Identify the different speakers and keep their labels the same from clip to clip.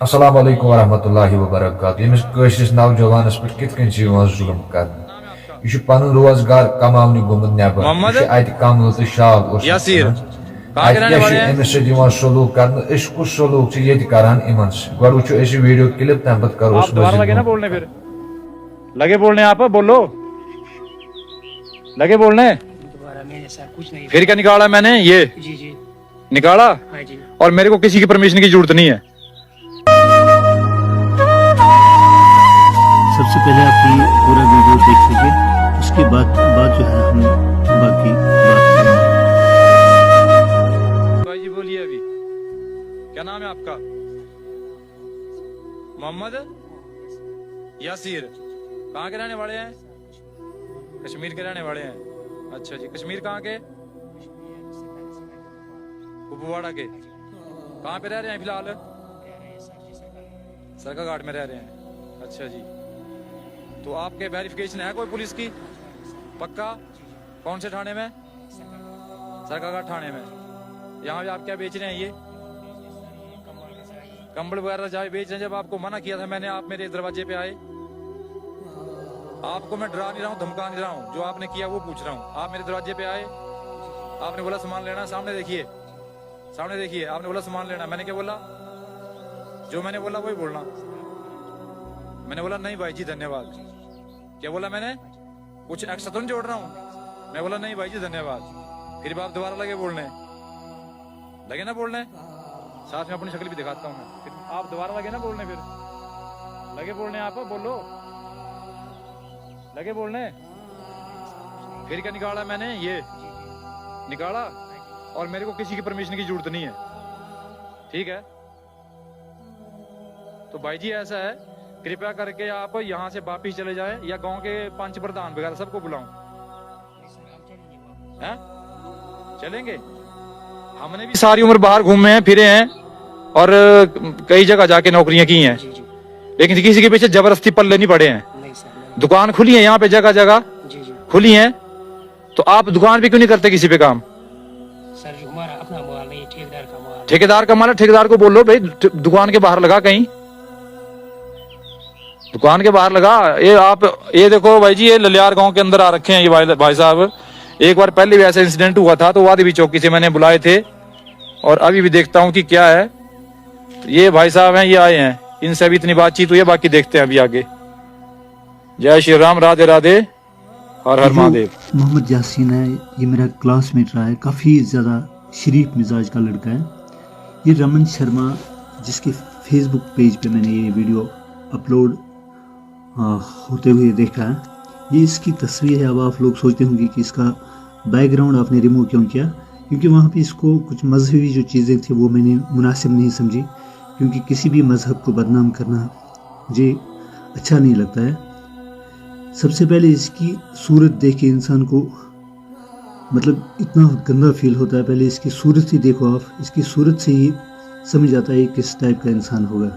Speaker 1: अस्सलाम वालेकुम वरहमतुल्लाहि वबरकातुहू। यमिस कशिस नौजवानस पे कित कन जुल्म कर यह पन रोजगार कमाने गोमुत नबर कमल तो शाल अमिस सलूक कर कुछ सलूक करान इमन गो वो वीडियो क्लिप तम पे करो
Speaker 2: लगे बोलने आप बोलो लगे बोलने फिर क्या निकाला मैंने ये निकाला और मेरे को किसी की परमिशन की जरूरत नहीं है।
Speaker 3: सबसे पहले आप ये पूरा वीडियो देख लीजिए, उसके बाद जो है हम बाकी बात करेंगे।
Speaker 2: भाई जी बोलिए अभी क्या नाम है आपका? मोहम्मद यासीर। कहाँ के रहने वाले हैं? कश्मीर के रहने वाले हैं। अच्छा जी, कश्मीर कहाँ के? कुपवाड़ा के। कहाँ पे रह रहे हैं फिलहाल? सरका घाट में रह रहे हैं। अच्छा जी, तो आपके वेरिफिकेशन है कोई पुलिस की? पक्का? कौन से थाने में? सरकाघाट थाने में। यहाँ पे आप क्या बेच रहे हैं? ये कंबल वगैरह चाहे बेच रहे हैं। जब आपको मना किया था मैंने, आप मेरे दरवाजे पे आए। आपको मैं डरा नहीं रहा हूँ, धमका नहीं रहा हूँ, जो आपने किया वो पूछ रहा हूँ। आप मेरे दरवाजे पे आए, आपने बोला सामान लेना, सामने देखिए, सामने देखिए, आपने बोला सामान लेना। मैंने क्या बोला? जो मैंने बोला वही बोलना। मैंने बोला नहीं भाई जी धन्यवाद। क्या बोला मैंने? कुछ एक्स्ट्रा तो नहीं जोड़ रहा हूँ। मैं बोला नहीं भाई जी धन्यवाद। फिर आप दोबारा लगे बोलने, लगे ना बोलने, साथ में अपनी शक्ल भी दिखाता हूँ मैं। फिर आप दोबारा लगे ना बोलने, फिर लगे बोलने, आप बोलो लगे बोलने। फिर क्या निकाला मैंने? ये निकाला और मेरे को किसी की परमिशन की जरूरत नहीं है, ठीक है? तो भाई जी ऐसा है, कृपया करके आप यहाँ से वापिस चले जाएं या गांव के पंच प्रधान वगैरह सबको बुलाऊं। हैं? चलेंगे? हमने भी सारी उम्र बाहर घूमे हैं, फिरे हैं और कई जगह जाके नौकरियां की हैं, लेकिन किसी के पीछे जबरदस्ती पल्ले नहीं पड़े हैं। दुकान खुली है यहाँ पे, जगह जगह खुली है, तो आप दुकान पे क्यों नहीं करते किसी पे काम?
Speaker 4: सर हमारा अपना माल नहीं, ठेकेदार का माल।
Speaker 2: ठेकेदार का माल है, ठेकेदार को बोलो भाई दुकान के बाहर लगा, कहीं दुकान के बाहर लगा। ये आप ये देखो भाई जी, ये ललियार गांव के अंदर आ रखे हैं ये भाई साहब। एक बार पहले भी ऐसा इंसिडेंट हुआ था, तो वादी भी चौकी से मैंने बुलाए थे, और अभी भी देखता हूँ कि क्या है। ये भाई साहब हैं, ये आए हैं, इनसे भी इतनी बातचीत हुई है, बाकी देखते हैं अभी आगे। जय श्री राम, राधे राधे, हर हर महादेव।
Speaker 3: मोहम्मद यासीन है, ये मेरा क्लासमेट रहा है, काफ़ी ज़्यादा शरीफ मिजाज का लड़का है। ये रमन शर्मा, जिसके फेसबुक पेज पे मैंने ये वीडियो अपलोड होते हुए देखा है, ये इसकी तस्वीर है। अब आप लोग सोचते होंगे कि इसका बैकग्राउंड आपने रिमूव क्यों किया, क्योंकि वहाँ पे इसको कुछ मजहबी जो चीज़ें थी वो मैंने मुनासिब नहीं समझी, क्योंकि किसी भी मज़हब को बदनाम करना मुझे अच्छा नहीं लगता है। सबसे पहले इसकी सूरत देख के इंसान को मतलब इतना गंदा फील होता है। पहले इसकी सूरत ही देखो आप, इसकी सूरत से ही समझ आता है किस टाइप का इंसान होगा।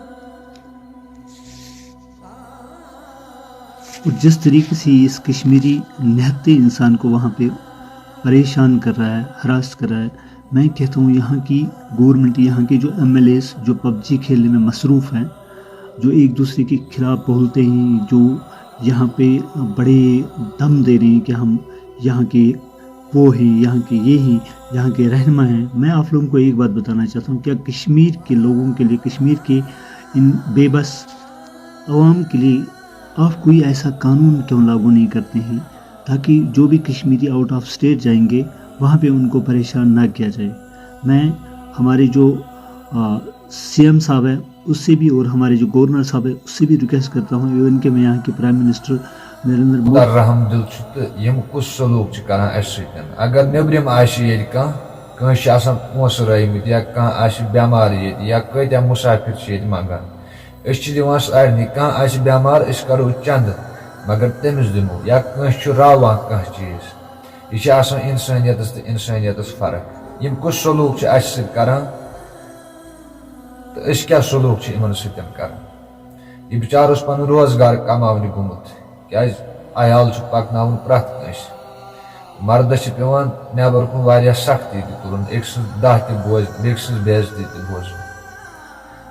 Speaker 3: और जिस तरीके से इस कश्मीरी निहत्ते इंसान को वहाँ पे परेशान कर रहा है, हरास कर रहा है, मैं कहता हूँ यहाँ की गवर्नमेंट, यहाँ के जो MLAs जो PUBG खेलने में मसरूफ़ हैं, जो एक दूसरे के खिलाफ बोलते हैं, जो यहाँ पे बड़े दम दे रहे हैं कि हम यहाँ के वो हैं, यहाँ के ये हैं, यहाँ के रहनुमा हैं। मैं आप लोगों को एक बात बताना चाहता हूँ, क्या कश्मीर के लोगों के लिए, कश्मीर के इन बेबस अवाम के लिए आप कोई ऐसा कानून क्यों लागू नहीं करते हैं ताकि जो भी कश्मीरी आउट ऑफ स्टेट जाएंगे वहाँ पे उनको परेशान ना किया जाए। मैं हमारे जो CM साहब है उससे भी, और हमारे जो गवर्नर साहब है उससे भी रिक्वेस्ट करता हूँ, इवन के मैं यहाँ के प्राइम मिनिस्टर नरेंद्र मोदी
Speaker 1: रहम दिल कुछ सलूक अगर नबरम पोस रमित या बेमार या कत्या मुसाफिर मंगान सारे कह बेमार करो चंद मगर तमिस दिमो या रावान कह चीज। यह इंसानियत तो इंसानियत फर्क। यम कुछ सलूक करान तो क्या सलूक इन कर। यह बिचार पन रोजगार कमाने गोमुत, क्या अयाल पकन प्रत मर्दस पेवान नबर कुन सख्ती तुलन, एक 10 बोझ, बेक बेजती बोझ।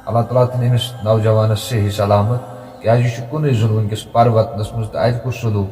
Speaker 1: अल्लाह ताला दिन अमिस नौजवानस सही सलामत क्या कुन जुन वनकस पर वतनस मज तो अत कुछ सलूक